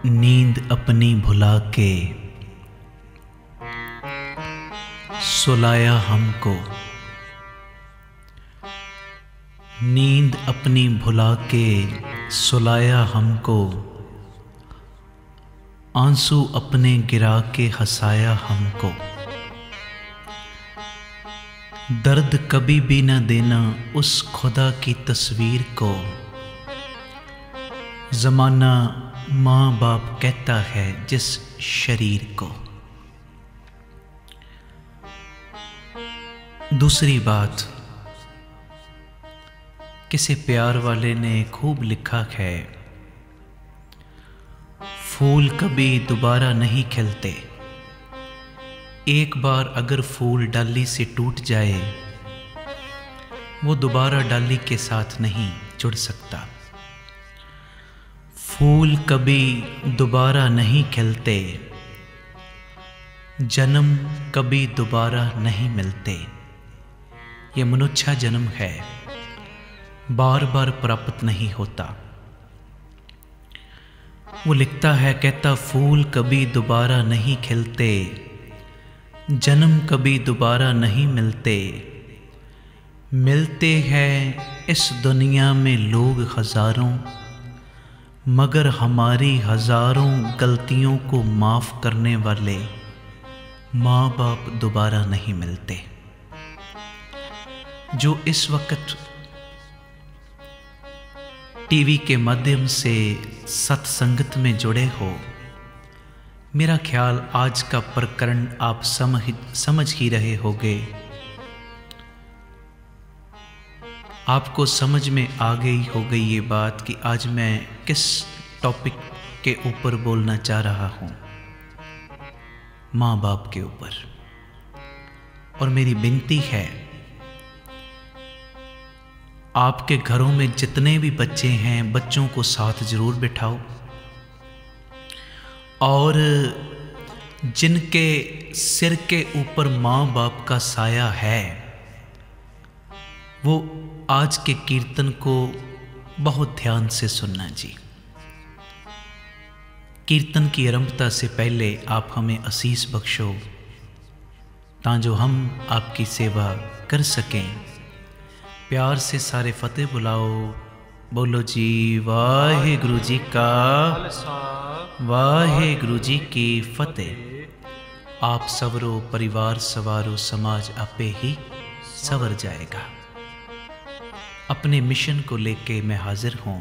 नींद अपनी भुला के सुलाया हमको, नींद अपनी भुला के सुलाया हमको, आंसू अपने गिरा के हंसाया हमको। दर्द कभी भी न देना उस खुदा की तस्वीर को, ज़माना माँ बाप कहता है जिस शरीर को। दूसरी बात, किसी प्यार वाले ने खूब लिखा है, फूल कभी दोबारा नहीं खिलते, एक बार अगर फूल डाली से टूट जाए वो दोबारा डाली के साथ नहीं जुड़ सकता। फूल कभी दोबारा नहीं खिलते, जन्म कभी दोबारा नहीं मिलते। ये मनुष्य जन्म है, बार बार प्राप्त नहीं होता। वो लिखता है, कहता फूल कभी दोबारा नहीं खिलते, जन्म कभी दोबारा नहीं मिलते। मिलते हैं इस दुनिया में लोग हजारों, मगर हमारी हजारों गलतियों को माफ़ करने वाले माँ बाप दोबारा नहीं मिलते। जो इस वक्त टीवी के माध्यम से सत्संगत में जुड़े हो, मेरा ख्याल आज का प्रकरण आप समझ ही रहे होंगे। आपको समझ में आ गई हो गई ये बात कि आज मैं किस टॉपिक के ऊपर बोलना चाह रहा हूँ, माँ बाप के ऊपर। और मेरी विनती है, आपके घरों में जितने भी बच्चे हैं, बच्चों को साथ जरूर बिठाओ, और जिनके सिर के ऊपर माँ बाप का साया है वो आज के कीर्तन को बहुत ध्यान से सुनना जी। कीर्तन की आरंभता से पहले आप हमें आशीष बख्शो, ताकि हम आपकी सेवा कर सकें। प्यार से सारे फतेह बुलाओ। बोलो जी वाहेगुरु जी का, वाहेगुरु जी की फतेह। आप सवरो परिवार सवारो, समाज आपे ही सवर जाएगा। अपने मिशन को लेके मैं हाजिर हूँ,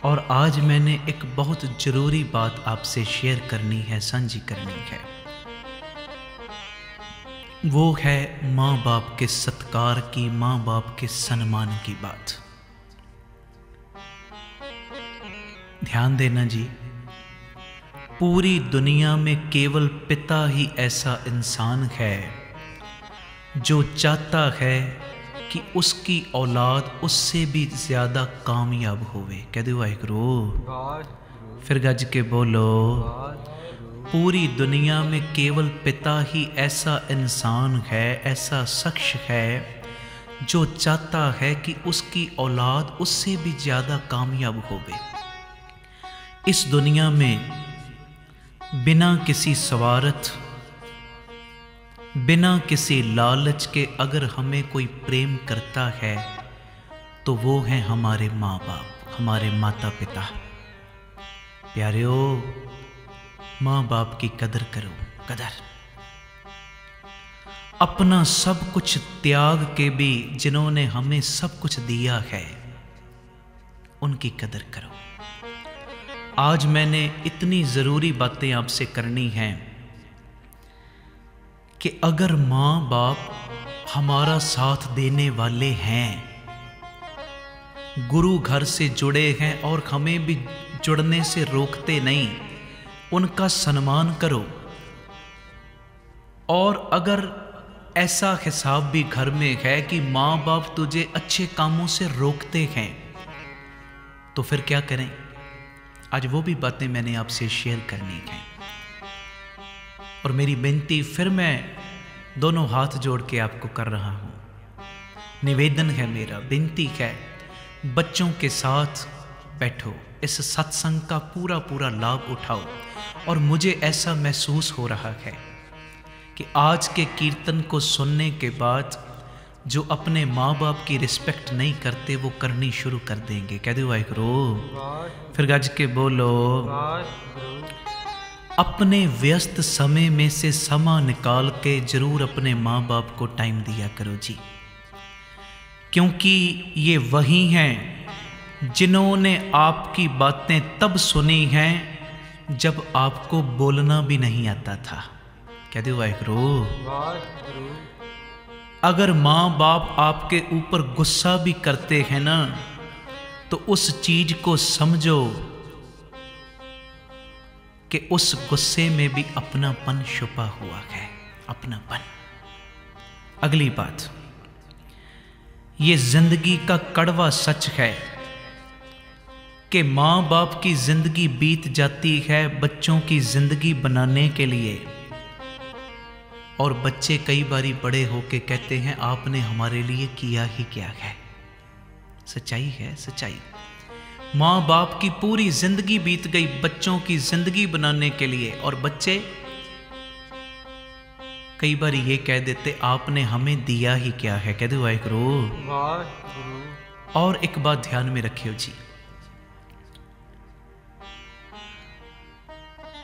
और आज मैंने एक बहुत ज़रूरी बात आपसे शेयर करनी है, साझी करनी है। वो है माँ बाप के सत्कार की, माँ बाप के सम्मान की बात। ध्यान देना जी, पूरी दुनिया में केवल पिता ही ऐसा इंसान है जो चाहता है कि उसकी औलाद उससे भी ज़्यादा कामयाब होवे। कह दो वाहिगुरू, फिर गज के बोलो। पूरी दुनिया में केवल पिता ही ऐसा इंसान है, ऐसा शख्स है जो चाहता है कि उसकी औलाद उससे भी ज़्यादा कामयाब होवे। इस दुनिया में बिना किसी स्वार्थ, बिना किसी लालच के अगर हमें कोई प्रेम करता है तो वो हैं हमारे माँ बाप, हमारे माता पिता। प्यारेओ, माँ बाप की कदर करो, कदर। अपना सब कुछ त्याग के भी जिन्होंने हमें सब कुछ दिया है, उनकी कदर करो। आज मैंने इतनी ज़रूरी बातें आपसे करनी हैं कि अगर माँ बाप हमारा साथ देने वाले हैं, गुरु घर से जुड़े हैं और हमें भी जुड़ने से रोकते नहीं, उनका सम्मान करो। और अगर ऐसा हिसाब भी घर में है कि माँ बाप तुझे अच्छे कामों से रोकते हैं, तो फिर क्या करें? आज वो भी बातें मैंने आपसे शेयर करनी है। और मेरी विनती फिर मैं दोनों हाथ जोड़ के आपको कर रहा हूँ, निवेदन है मेरा, विनती है, बच्चों के साथ बैठो, इस सत्संग का पूरा पूरा लाभ उठाओ। और मुझे ऐसा महसूस हो रहा है कि आज के कीर्तन को सुनने के बाद जो अपने माँ बाप की रिस्पेक्ट नहीं करते वो करनी शुरू कर देंगे। कह दो वाहिगुरू, फिर गज के बोलो। अपने व्यस्त समय में से समा निकाल के जरूर अपने माँ बाप को टाइम दिया करो जी, क्योंकि ये वही हैं जिन्होंने आपकी बातें तब सुनी हैं जब आपको बोलना भी नहीं आता था। कह दो वाहिगुरू। अगर माँ बाप आपके ऊपर गुस्सा भी करते हैं ना, तो उस चीज को समझो कि उस गुस्से में भी अपनापन छुपा हुआ है, अपनापन। अगली बात, ये जिंदगी का कड़वा सच है कि माँ बाप की जिंदगी बीत जाती है बच्चों की जिंदगी बनाने के लिए, और बच्चे कई बारी बड़े होके कहते हैं आपने हमारे लिए किया ही क्या है। सच्चाई है, सच्चाई। माँ बाप की पूरी जिंदगी बीत गई बच्चों की जिंदगी बनाने के लिए, और बच्चे कई बार ये कह देते आपने हमें दिया ही क्या है। कह दो वाहिगुरू। और एक बात ध्यान में रखियो जी,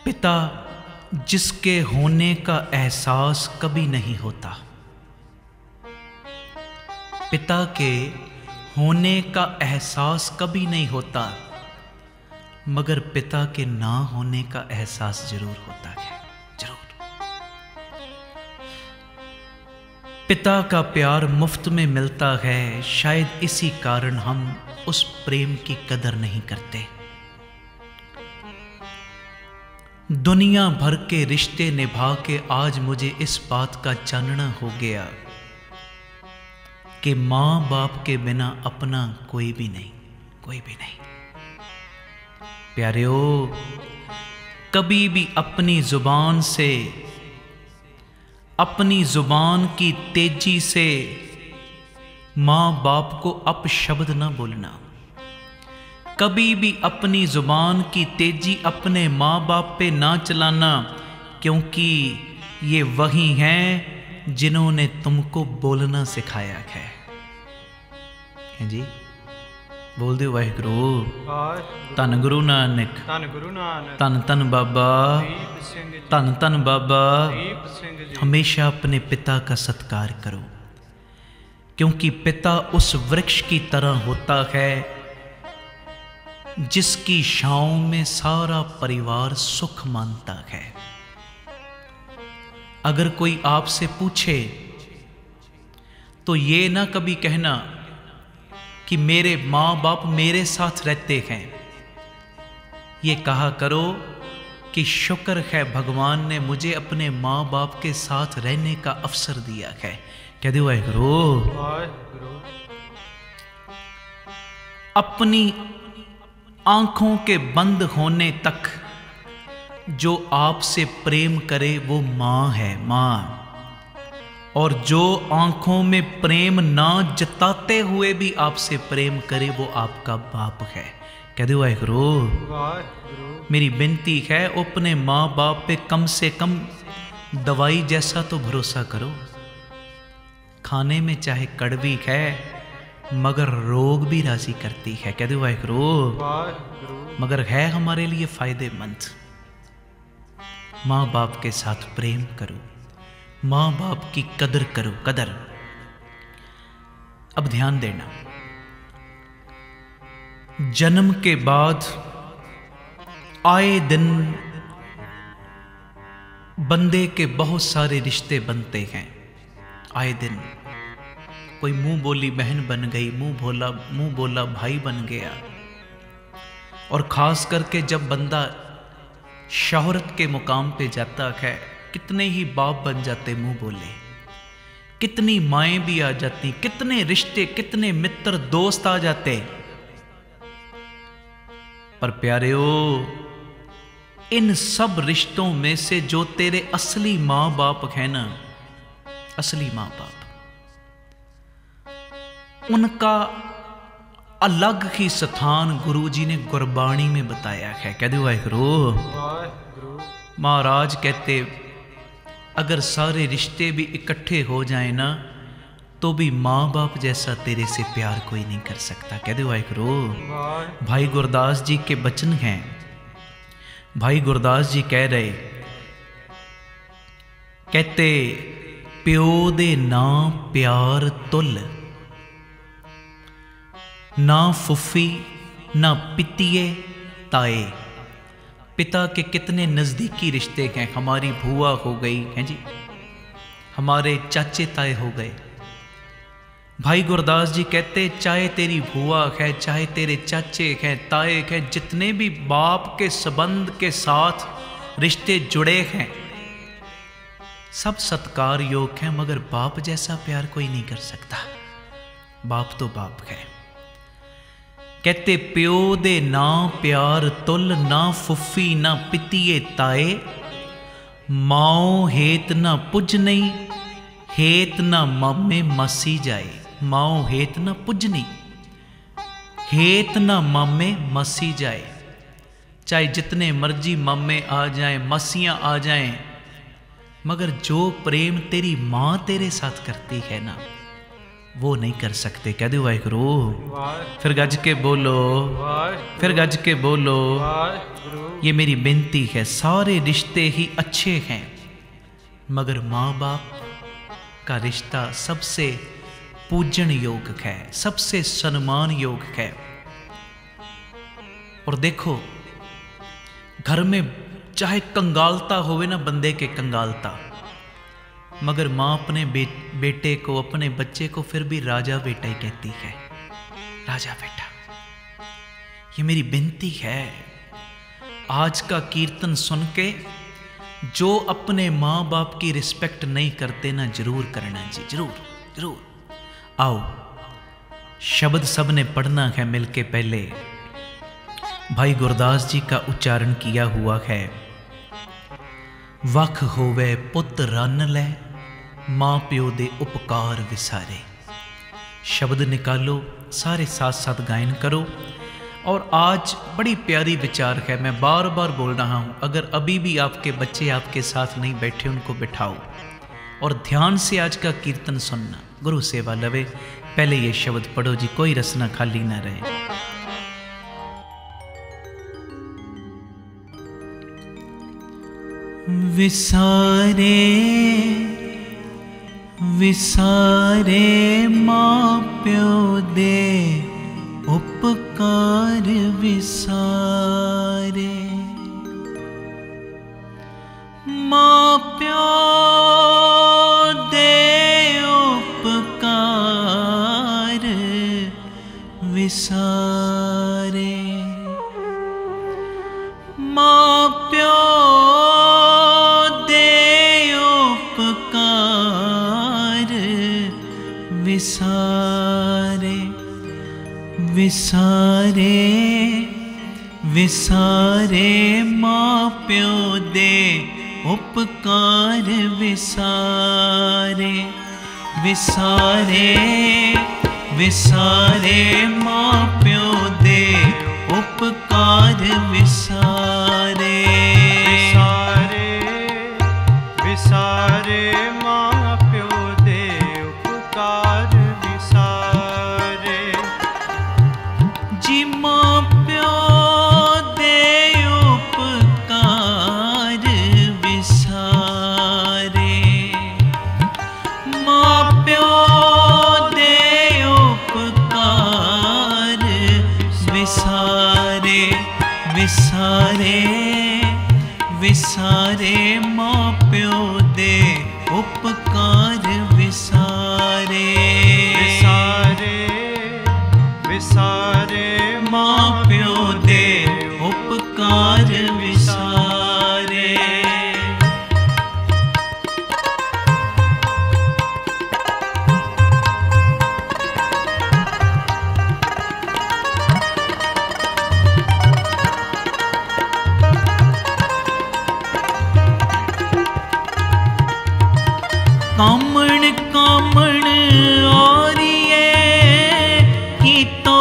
पिता जिसके होने का एहसास कभी नहीं होता, पिता के होने का एहसास कभी नहीं होता, मगर पिता के ना होने का एहसास जरूर होता है, जरूर। पिता का प्यार मुफ्त में मिलता है, शायद इसी कारण हम उस प्रेम की कदर नहीं करते। दुनिया भर के रिश्ते निभा के आज मुझे इस बात का चानना हो गया कि माँ बाप के बिना अपना कोई भी नहीं, कोई भी नहीं। प्यारेओ, कभी भी अपनी जुबान से, अपनी जुबान की तेजी से माँ बाप को अपशब्द ना बोलना। कभी भी अपनी जुबान की तेजी अपने माँ बाप पे ना चलाना, क्योंकि ये वही हैं जिन्होंने तुमको बोलना सिखाया है जी। बोल दो वाहिगुरू। धन गुरु नानक, धन धन बाबा, धन धन बाबा। हमेशा अपने पिता का सत्कार करो, क्योंकि पिता उस वृक्ष की तरह होता है जिसकी छांव में सारा परिवार सुख मानता है। अगर कोई आपसे पूछे तो ये ना कभी कहना कि मेरे माँ बाप मेरे साथ रहते हैं, ये कहा करो कि शुक्र है भगवान ने मुझे अपने माँ बाप के साथ रहने का अवसर दिया है। कह दो वाहिगुरू। अपनी आंखों के बंद होने तक जो आपसे प्रेम करे वो माँ है, माँ। और जो आंखों में प्रेम ना जताते हुए भी आपसे प्रेम करे वो आपका बाप है। कह दो वाहिगुरू। मेरी विनती है अपने माँ बाप पे कम से कम दवाई जैसा तो भरोसा करो। खाने में चाहे कड़वी है मगर रोग भी राजी करती है। कह दो वाहिगुरू। मगर है हमारे लिए फायदेमंद। माँ बाप के साथ प्रेम करो, माँ बाप की कदर करो, कदर। अब ध्यान देना, जन्म के बाद आए दिन बंदे के बहुत सारे रिश्ते बनते हैं। आए दिन कोई मुंह बोली बहन बन गई, मुंह बोला भाई बन गया। और खास करके जब बंदा शोहरत के मुकाम पे जाता है, कितने ही बाप बन जाते मुंह बोले, कितनी माएं भी आ जाती, कितने रिश्ते, कितने मित्र दोस्त आ जाते। पर प्यारेओ, इन सब रिश्तों में से जो तेरे असली माँ बाप है ना, असली माँ बाप, उनका अलग ही स्थान गुरु जी ने गुरबाणी में बताया है। कह दो वाहिगुरू। महाराज कहते अगर सारे रिश्ते भी इकट्ठे हो जाए ना तो भी माँ बाप जैसा तेरे से प्यार कोई नहीं कर सकता। कह दो वाहिगुरू। भाई गुरदास जी के वचन हैं। भाई गुरदास जी कह रहे, कहते प्यो दे ना प्यार तुल, ना फुफी ना पितिये ताए। पिता के कितने नज़दीकी रिश्ते हैं। हमारी भूआ हो गई हैं जी, हमारे चाचे ताए हो गए। भाई गुरदास जी कहते चाहे तेरी भूआ है, चाहे तेरे चाचे हैं, ताए हैं, जितने भी बाप के संबंध के साथ रिश्ते जुड़े हैं सब सत्कार योग हैं, मगर बाप जैसा प्यार कोई नहीं कर सकता। बाप तो बाप है। कहते प्यो दे ना प्यार तुल, ना फुफी ना पितिये ताए। माओ हेत ना पुजनी, हेत ना मामे मासी जाए। माओ हेत ना पुजनी, हेत ना मामे मासी जाए। चाहे जितने मर्जी मामे आ जाएं, मासियां आ जाएं, मगर जो प्रेम तेरी माँ तेरे साथ करती है ना वो नहीं कर सकते। कह दो वाहिगुरू। फिर गज के बोलो, फिर गज के बोलो। ये मेरी विनती है। सारे रिश्ते ही अच्छे हैं मगर माँ बाप का रिश्ता सबसे पूजन योग है, सबसे सम्मान योग है। और देखो घर में चाहे कंगालता होवे ना बंदे के कंगालता, मगर माँ अपने बेटे को, अपने बच्चे को फिर भी राजा बेटा ही कहती है। राजा बेटा। ये मेरी विनती है। आज का कीर्तन सुन के जो अपने माँ बाप की रिस्पेक्ट नहीं करते ना जरूर करना जी, जरूर जरूर। आओ शब्द सब ने पढ़ना है मिलके। पहले भाई गुरदास जी का उच्चारण किया हुआ है। वख होवे पुत रन लै, माँ प्यो दे उपकार विसारे। शब्द निकालो, सारे साथ साथ गायन करो। और आज बड़ी प्यारी विचार है, मैं बार बार बोल रहा हूँ। अगर अभी भी आपके बच्चे आपके साथ नहीं बैठे उनको बिठाओ और ध्यान से आज का कीर्तन सुनना, गुरु सेवा लवे। पहले ये शब्द पढ़ो जी, कोई रसना खाली ना रहे। विसारे विसारे माँ प्यो दे उपकार विसारे। माँ प्यो दे उपकार विसारे। माँ प्यो विसारे। विसारे विसारे माँ प्यो दे उपकार विसारे। विसारे विसारे माँ प्यो दे उपकार विसारे। विसारे विसारे माँ प्यो दे उपकार विसारे। जी माँ प्यो दे उपकार विसारे। माँ प्यो दे उपकार विसारे। विसारे विसारे माँ प्यो दे उपकार विसारे। विसारे विसारे माँ प्यो दे उपकार विसारे। कामण कामण आरिये की तो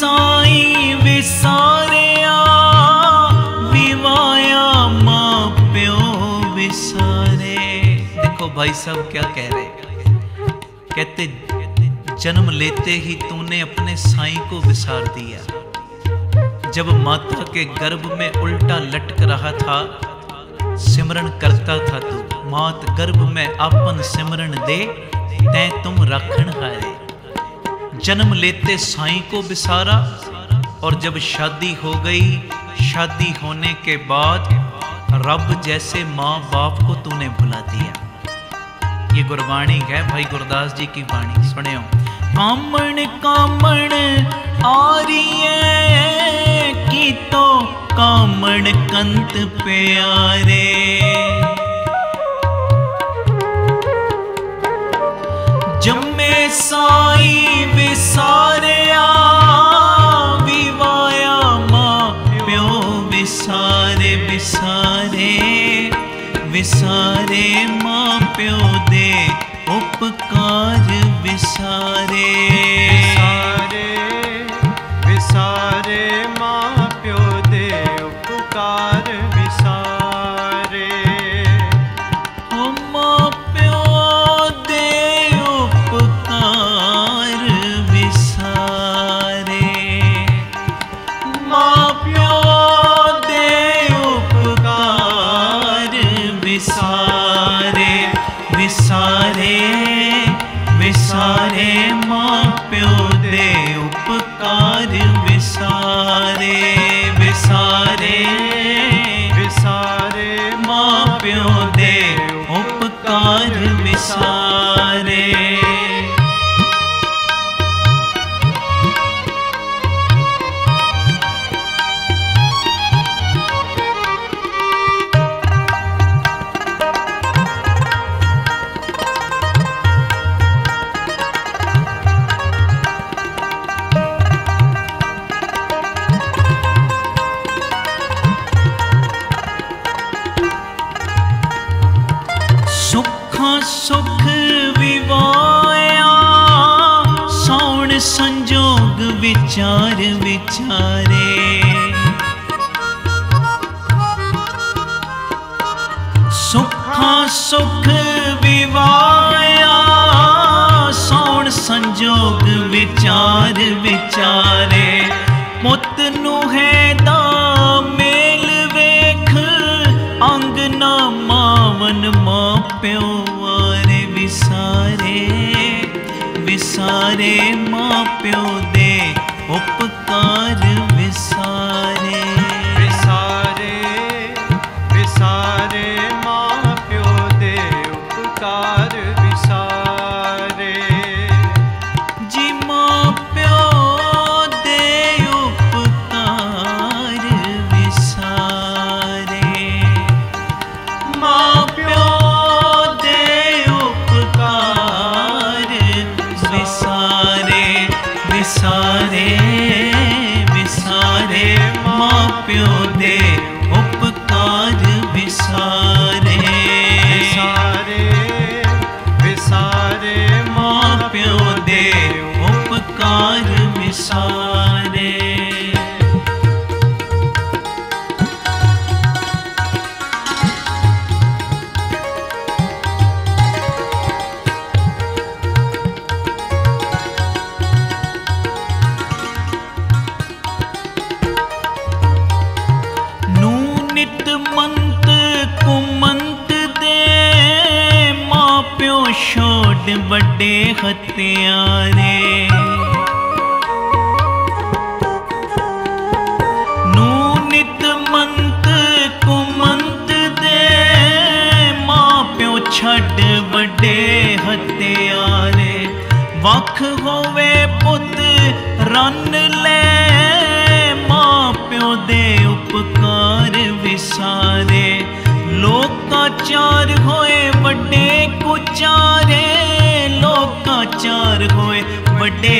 साई विसारिया विवाया माँ प्यो विसारे। देखो भाई साहब क्या कह रहे, कहते जन्म लेते ही तूने अपने साईं को विसार दिया। जब माता के गर्भ में उल्टा लटक रहा था, सिमरन करता था तू, मात गर्भ में आपन सिमरन दे, तैं तुम राखण हारे। जन्म लेते साईं को विसारा, और जब शादी हो गई, शादी होने के बाद रब जैसे माँ बाप को तूने भुला दिया। ये गुरबाणी है भाई गुरदास जी की वाणी, सुनियो। कामण कामण आरिये की तो कामण कंत प्यारे। जम्मे साई विसारिया विवाया माँ प्यो विसारे। विसारे विसारे माँ प्यो दे उपकार विसारे। विसारे विसारे माँ प्यो दे उपकार विसारे। ओ माँ प्यो दे उपकार विसारे। माँ प्यो दे उपकार विसारे। विसारे विसारे माँ प्यो दे उपकार विसारे। विसारे विसारे माँ प्यो दे उपकार विसारे। सुख विवाया सौण संजोग विचार विचारे। सुखा सुख विवाया सौण संजोग विचार विचारे। पुत नूहे दा मेल वेख अंगना मावन माँ प्यो वारे। विसारे विसारे माँ प्यो दे उपकार विसारे। विसारे विसारे माँ प्यो दे उपकार विसारे। जी माँ प्यो दे उपकार विसारे। माँ प्यो विसारे विसारे माँ प्यो दे उपकार विसारे। विसारे विसारे माँ प्यो दे उपकार विसारे। मंत कुमंत दे माँ प्यो छोड़ बड़े हत्यारे। नित मंत कुमंत दे माँ प्यो छड़ बड़े हत्यारे। वख होवे पुत रन ले माँ प्यो दे उपकार विसारे। लोकाचार होए बड़े कुचारे, लोकाचार होए बड़े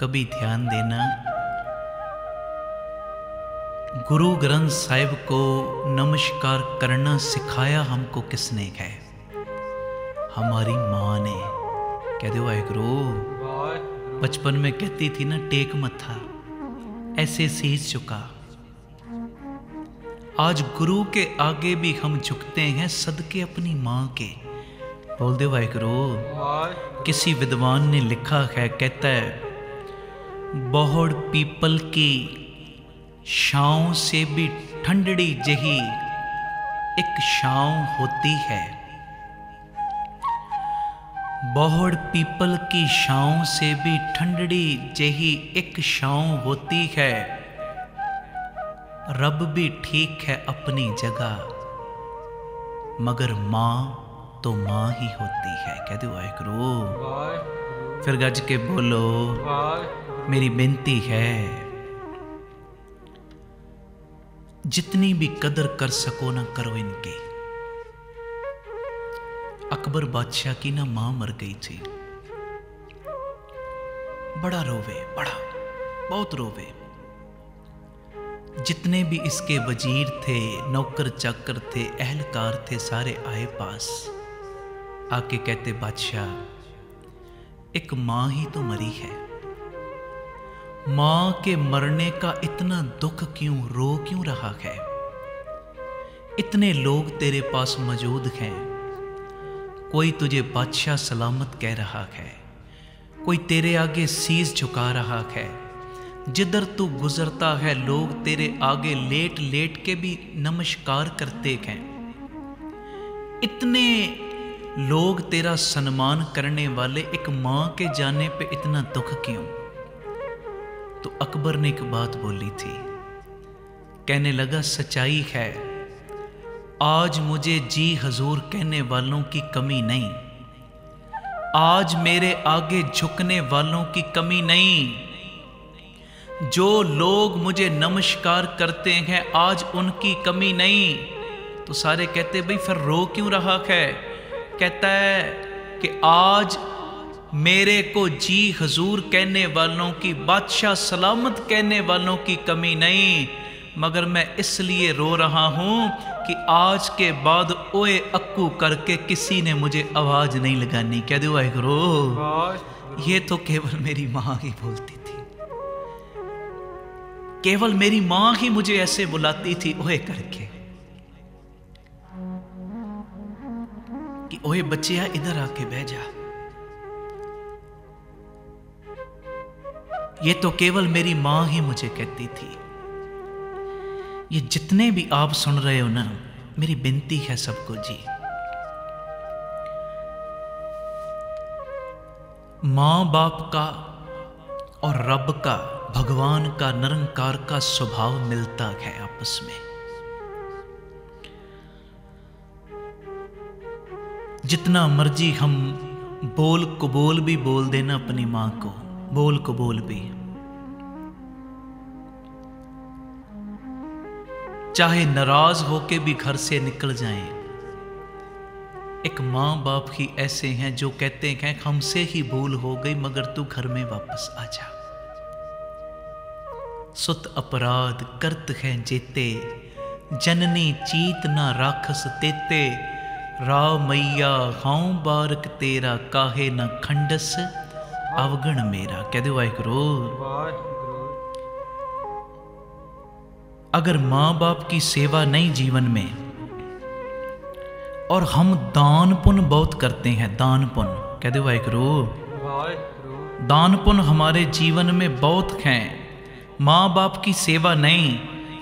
कभी ध्यान देना, गुरु ग्रंथ साहिब को नमस्कार करना सिखाया हमको किसने है? हमारी माँ ने। कह दो वाहिगुरु। बचपन में कहती थी ना, टेक मत्था, ऐसे सीस झुका। आज गुरु के आगे भी हम झुकते हैं सदके अपनी माँ के। बोल दे वाहिगुरु। किसी विद्वान ने लिखा है, कहता है बहुड़ पीपल की छांव से भी ठंडड़ी जही एक छांव होती है। बहुड़ पीपल की छांव से भी ठंडड़ी जही एक छांव होती है। रब भी ठीक है अपनी जगह, मगर माँ तो माँ ही होती है। कह दो वाहिगुरु। फिर गज के बोलो, मेरी बेनती है, जितनी भी कदर कर सको ना करो इनकी। अकबर बादशाह की ना मां मर गई थी। बड़ा रोवे, बड़ा बहुत रोवे। जितने भी इसके वजीर थे, नौकर चाकर थे, अहलकार थे, सारे आए पास। आके कहते, बादशाह एक मां ही तो मरी है, मां के मरने का इतना दुख क्यों, रो क्यों रहा है? इतने लोग तेरे पास मौजूद हैं, कोई तुझे बादशाह सलामत कह रहा है, कोई तेरे आगे शीश झुका रहा है। जिधर तू गुजरता है लोग तेरे आगे लेट लेट के भी नमस्कार करते हैं। इतने लोग तेरा सम्मान करने वाले, एक मां के जाने पे इतना दुख क्यों? तो अकबर ने एक बात बोली थी, कहने लगा सच्चाई है, आज मुझे जी हजूर कहने वालों की कमी नहीं, आज मेरे आगे झुकने वालों की कमी नहीं। जो लोग मुझे नमस्कार करते हैं आज उनकी कमी नहीं। तो सारे कहते, भाई फिर रो क्यों रहा है? कहता है कि आज मेरे को जी हजूर कहने वालों की, बादशाह सलामत कहने वालों की कमी नहीं, मगर मैं इसलिए रो रहा हूं कि आज के बाद ओए अक्कू करके किसी ने मुझे आवाज नहीं लगानी। कह दो वाहिगुरु। ये तो केवल मेरी मां ही बोलती थी, केवल मेरी मां ही मुझे ऐसे बुलाती थी ओए करके कि ओए बच्चिया इधर आके बह जा। ये तो केवल मेरी मां ही मुझे कहती थी। ये जितने भी आप सुन रहे हो ना, मेरी विनती है सबको जी, मां बाप का और रब का, भगवान का, निरंकार का स्वभाव मिलता है आपस में। जितना मर्जी हम बोल कबोल भी बोल देना अपनी मां को, बोल कबोल भी, चाहे नाराज होके भी घर से निकल जाएं, एक मां बाप ही ऐसे हैं जो कहते हैं हमसे ही भूल हो गई मगर तू घर में वापस आ जा। सुत अपराध करत है जेते, जननी चीत ना राखस तेते, राव मैया हाउ बारक तेरा, काहे ना खंडस अवगण मेरा। कह दो वाहिगुरु। अगर मां बाप की सेवा नहीं जीवन में, और हम दान पुण्य बहुत करते हैं, दान पुण्य, कह दो वाहिगुरु, दान पुण्य हमारे जीवन में बहुत हैं, मां बाप की सेवा नहीं,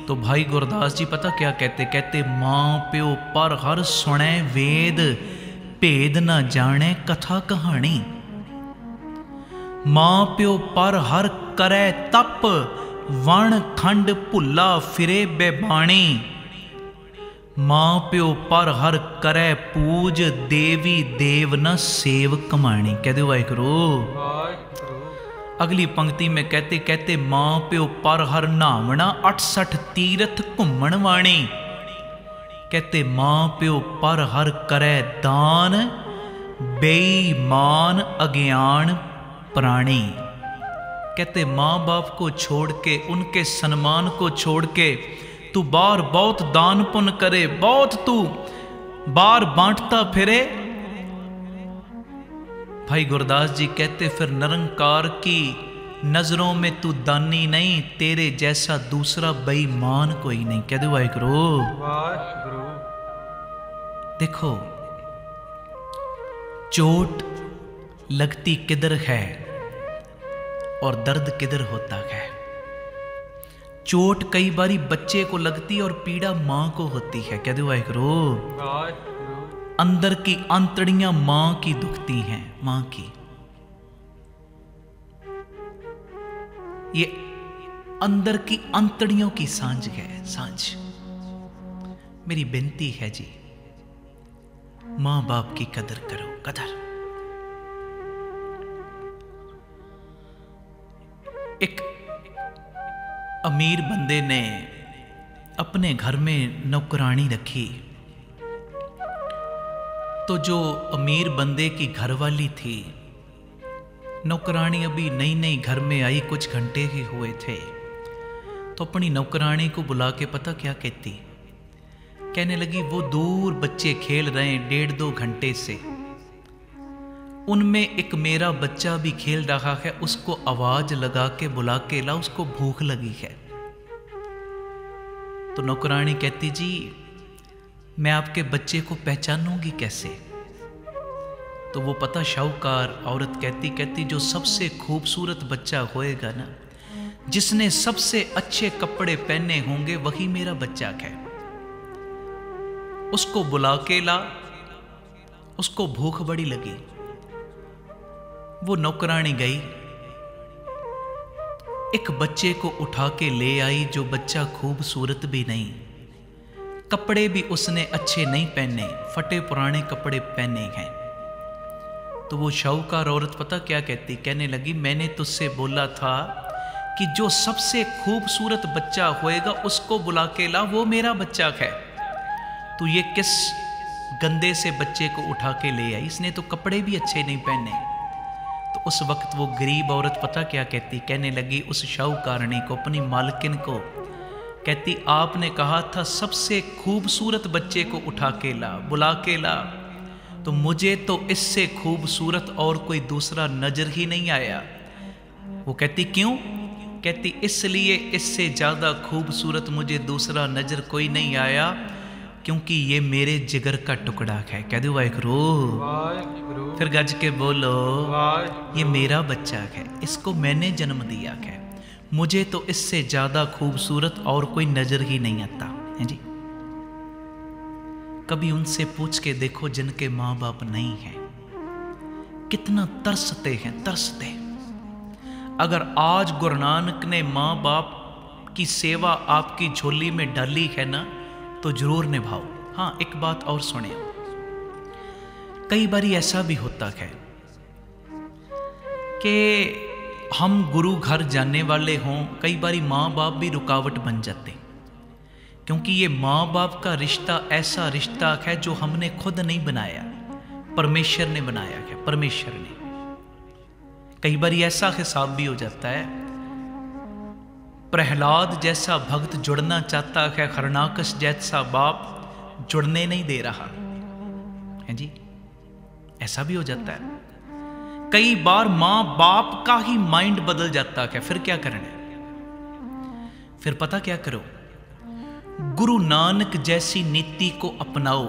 तो भाई गुरदास जी पता क्या कहते? कहते मां प्यो पर हर सुने वेद, भेद न जाने कथा कहानी। मां प्यो पर हर करे तप, वण खंड भुला फिरे बेबाणी। मां प्यो पर हर करे पूज, देवी देव न सेव कमाणी। कह दो वाहिगुरु। अगली पंक्ति में कहते कहते मां प्यो पर हर नावना, 68 तीरथ घुमण वाणी। कहते मां प्यो पर हर करे दान, बेईमान अज्ञान प्राणी। कहते माँ बाप को छोड़ के, उनके सम्मान को छोड़ के तू बार बहुत दान पुण्य करे, बहुत तू बार बांटता फिरे। भाई गुरदास जी कहते फिर निरंकार की नजरों में तू दानी नहीं, तेरे जैसा दूसरा बेईमान कोई नहीं। कह दो वाहिगुरू। वाहिगुरू। देखो चोट लगती किधर है और दर्द किधर होता है। चोट कई बारी बच्चे को लगती और पीड़ा मां को होती है। कह दो वाहिगुरू। अंदर की आंतड़ियां मां की दुखती हैं, मां की। ये अंदर की आंतड़ियों की सांझ है, सांझ। मेरी बेनती है जी, मां बाप की कदर करो, कदर। एक अमीर बंदे ने अपने घर में नौकरानी रखी, तो जो अमीर बंदे की घरवाली थी, नौकरानी अभी नई नई घर में आई, कुछ घंटे ही हुए थे, तो अपनी नौकरानी को बुला के पता क्या कहती? कहने लगी वो दूर बच्चे खेल रहे हैं 1.5-2 घंटे से, उनमें एक मेरा बच्चा भी खेल रहा है, उसको आवाज लगा के बुला के ला, उसको भूख लगी है। तो नौकरानी कहती जी मैं आपके बच्चे को पहचानूंगी कैसे? तो वो पता शाहूकार औरत कहती जो सबसे खूबसूरत बच्चा होएगा ना, जिसने सबसे अच्छे कपड़े पहने होंगे, वही मेरा बच्चा है। उसको बुला के ला, उसको भूख बड़ी लगी। वो नौकरानी गई, एक बच्चे को उठा के ले आई, जो बच्चा खूबसूरत भी नहीं, कपड़े भी उसने अच्छे नहीं पहने, फटे पुराने कपड़े पहने हैं। तो वो शाहूकार औरत पता क्या कहती? कहने लगी मैंने तुझसे बोला था कि जो सबसे खूबसूरत बच्चा होएगा उसको बुला के ला, वो मेरा बच्चा है। तू ये किस गंदे से बच्चे को उठा के ले आई? इसने तो कपड़े भी अच्छे नहीं पहने। तो उस वक्त वो गरीब औरत पता क्या कहती? कहने लगी उस शाहूकारणी को, अपनी मालकिन को, कहती आपने कहा था सबसे खूबसूरत बच्चे को उठा के ला, बुला के ला, तो मुझे तो इससे खूबसूरत और कोई दूसरा नजर ही नहीं आया। वो कहती क्यों? कहती इसलिए इससे ज्यादा खूबसूरत मुझे दूसरा नजर कोई नहीं आया, क्योंकि ये मेरे जिगर का टुकड़ा है। कह दो वाहिगुरू। फिर गज के बोलो, ये मेरा बच्चा है, इसको मैंने जन्म दिया है, मुझे तो इससे ज्यादा खूबसूरत और कोई नजर ही नहीं आता है जी। कभी उनसे पूछ के देखो जिनके माँ बाप नहीं हैं, कितना तरसते हैं, तरसते। अगर आज गुरु नानक ने माँ बाप की सेवा आपकी झोली में डाली है ना, तो जरूर निभाओ। हाँ, एक बात और सुने, कई बारी ऐसा भी होता है कि हम गुरु घर जाने वाले हों, कई बारी माँ बाप भी रुकावट बन जाते, क्योंकि ये माँ बाप का रिश्ता ऐसा रिश्ता है जो हमने खुद नहीं बनाया, परमेश्वर ने बनाया है, परमेश्वर ने। कई बारी ऐसा हिसाब भी हो जाता है, प्रहलाद जैसा भक्त जुड़ना चाहता है, हरणाकश जैसा बाप जुड़ने नहीं दे रहा है जी। ऐसा भी हो जाता है। कई बार मां बाप का ही माइंड बदल जाता है, फिर क्या करना है? फिर पता क्या करो, गुरु नानक जैसी नीति को अपनाओ।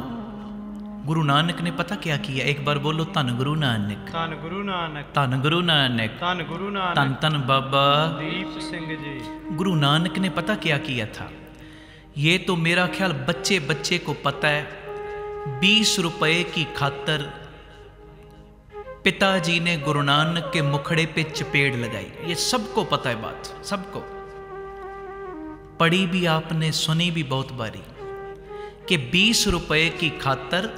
गुरु नानक ने पता क्या किया? एक बार बोलो धन गुरु नानक, धन गुरु नानक, धन गुरु नानक, धन गुरु नानक, धन धन बाबा दीप सिंह जी। गुरु नानक ने पता क्या किया था? ये तो मेरा ख्याल बच्चे बच्चे को पता है, 20 रुपए की खातर पिताजी ने गुरु नानक के मुखड़े पे चपेड़ लगाई। ये सबको पता है बात, सबको पढ़ी भी आपने, सुनी भी बहुत बारी, कि 20 रुपए की खातर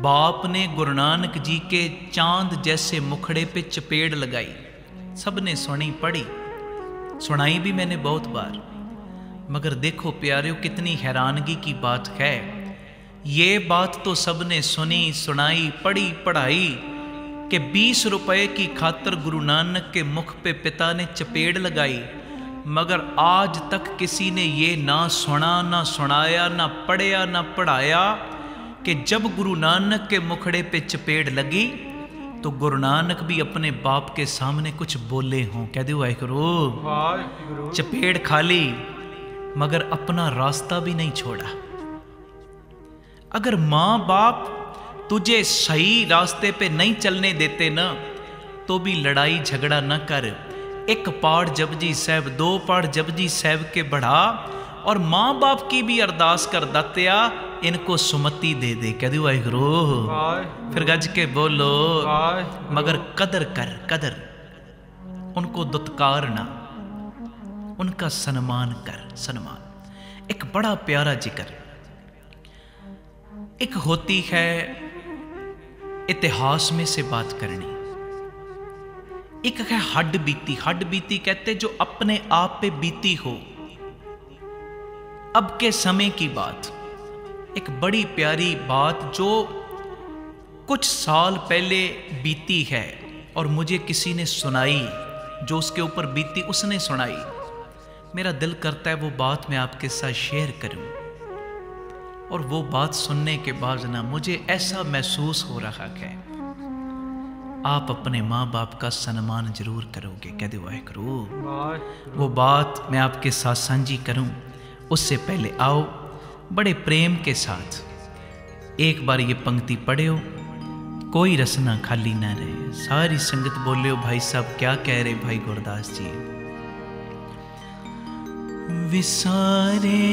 बाप ने गुरु नानक जी के चांद जैसे मुखड़े पे चपेड़ लगाई। सबने सुनी, पढ़ी, सुनाई भी मैंने बहुत बार। मगर देखो प्यारियों, कितनी हैरानगी की बात है, ये बात तो सबने सुनी, सुनाई, पढ़ी, पढ़ाई, कि 20 रुपए की खातर गुरु नानक के मुख पे पिता ने चपेड़ लगाई, मगर आज तक किसी ने ये ना सुना, ना सुनाया, ना पढ़या, ना पढ़ाया कि जब गुरु नानक के मुखड़े पे चपेड़ लगी तो गुरु नानक भी अपने बाप के सामने कुछ बोले हों। कह दो वाहिगुरू। वाहिगुरू। चपेड़ खा ली मगर अपना रास्ता भी नहीं छोड़ा। अगर माँ बाप तुझे सही रास्ते पे नहीं चलने देते ना तो भी लड़ाई झगड़ा न कर। एक पाठ जपजी साहब, 2 पाठ जपजी साहब के बढ़ा और माँ बाप की भी अरदास कर, दात्या इनको सुमति दे दे। कह दो वाहिगुरू। फिर गज के बोलो, मगर कदर कर, कदर, उनको दुत्कार ना, उनका सम्मान कर, सम्मान। एक बड़ा प्यारा जिक्र, एक होती है इतिहास में से बात करनी, एक है हड्ड बीती। हड्ड बीती कहते जो अपने आप पे बीती हो। अब के समय की बात, एक बड़ी प्यारी बात जो कुछ साल पहले बीती है और मुझे किसी ने सुनाई, जो उसके ऊपर बीती उसने सुनाई। मेरा दिल करता है वो बात मैं आपके साथ शेयर करूं, और वो बात सुनने के बाद ना मुझे ऐसा महसूस हो रहा है आप अपने माँ बाप का सम्मान जरूर करोगे। कह दो वाहिगुरू। वो बात मैं आपके साथ साझी करूं, उससे पहले आओ बड़े प्रेम के साथ एक बार ये पंक्ति पढ़ियो, कोई रसना खाली ना रहे। सारी संगत बोलियो भाई साहब क्या कह रहे भाई गुरदास जी। विसारे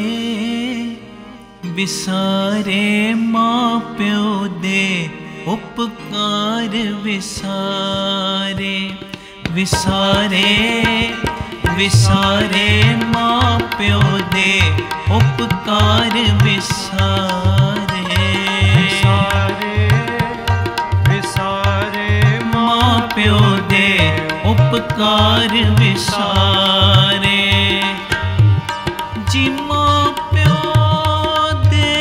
विसारे माँ प्यो दे उपकार विसारे। विसारे विसारे माँ प्यो दे उपकार विसारे। विसारे विसारे माँ प्यो दे उपकार विसारे। जी माँ प्यो दे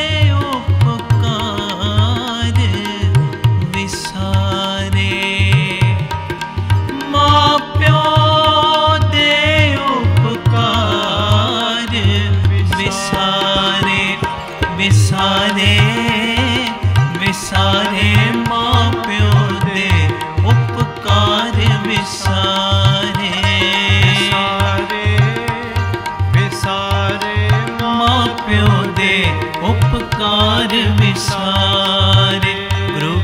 उपकार विसारे। माँ प्यो दे उपकार विसारे। विसारे विसारे माँ प्यो दे उपकार विसारे। विसारे माँ प्यो दे उपकार विसारे। गुरु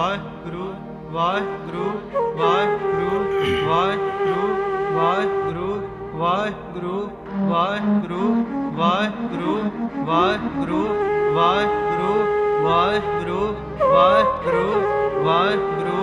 वाहिगुरू वाहिगुरू वाहिगुरू वाहिगुरू वाहिगुरू वाहिगुरू वाहिगुरू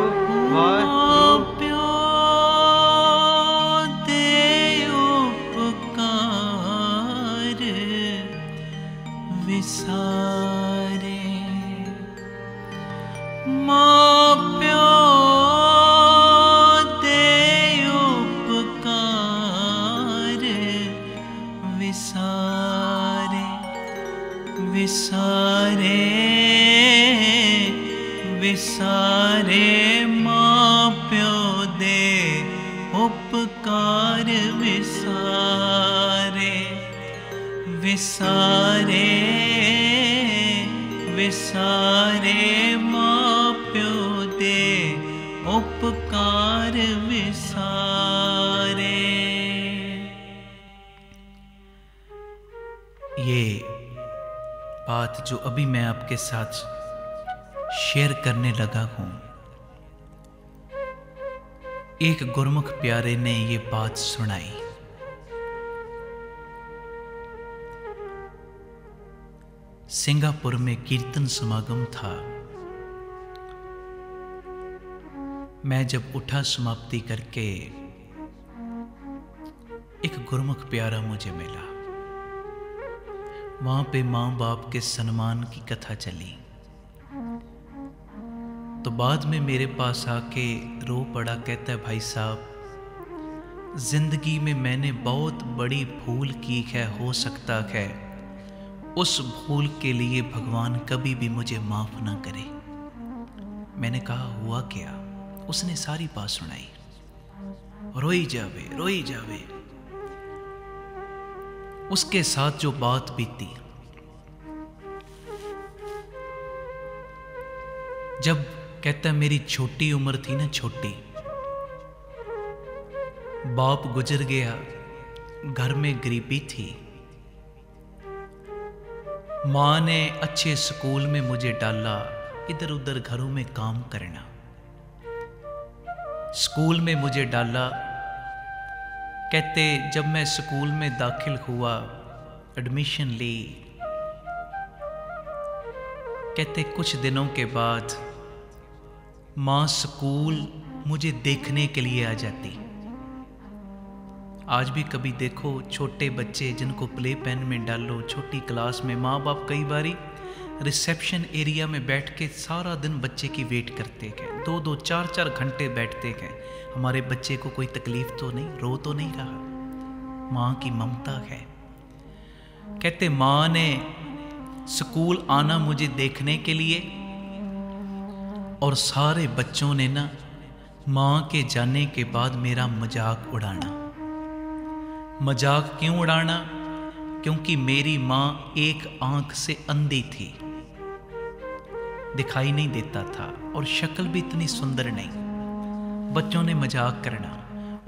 विसारे, माँ प्यो दे उपकार विसारे। ये बात जो अभी मैं आपके साथ शेयर करने लगा हूं, एक गुरमुख प्यारे ने ये बात सुनाई। सिंगापुर में कीर्तन समागम था। मैं जब उठा समाप्ति करके, एक गुरमुख प्यारा मुझे मिला। वहां पे मां बाप के सम्मान की कथा चली, तो बाद में मेरे पास आके रो पड़ा। कहता है, भाई साहब, जिंदगी में मैंने बहुत बड़ी भूल की है, हो सकता है उस भूल के लिए भगवान कभी भी मुझे माफ ना करे। मैंने कहा, हुआ क्या? उसने सारी बात सुनाई। रोई जावे, रोई जावे। उसके साथ जो बात बीती, जब कहता मेरी छोटी उम्र थी ना, छोटी, बाप गुजर गया, घर में गरीबी थी। मां ने अच्छे स्कूल में मुझे डाला, इधर उधर घरों में काम करना। स्कूल में मुझे डाला। कहते जब मैं स्कूल में दाखिल हुआ, एडमिशन ली, कहते कुछ दिनों के बाद मां स्कूल मुझे देखने के लिए आ जाती। आज भी कभी देखो छोटे बच्चे जिनको प्ले पेन में डालो, छोटी क्लास में, माँ बाप कई बारी रिसेप्शन एरिया में बैठ के सारा दिन बच्चे की वेट करते हैं। 2-2, 4-4 घंटे बैठते हैं। हमारे बच्चे को कोई तकलीफ तो नहीं, रो तो नहीं रहा। माँ की ममता है। कहते माँ ने स्कूल आना मुझे देखने के लिए, और सारे बच्चों ने ना माँ के जाने के बाद मेरा मजाक उड़ाना। मजाक क्यों उड़ाना? क्योंकि मेरी माँ एक आंख से अंधी थी, दिखाई नहीं देता था, और शक्ल भी इतनी सुंदर नहीं। बच्चों ने मजाक करना,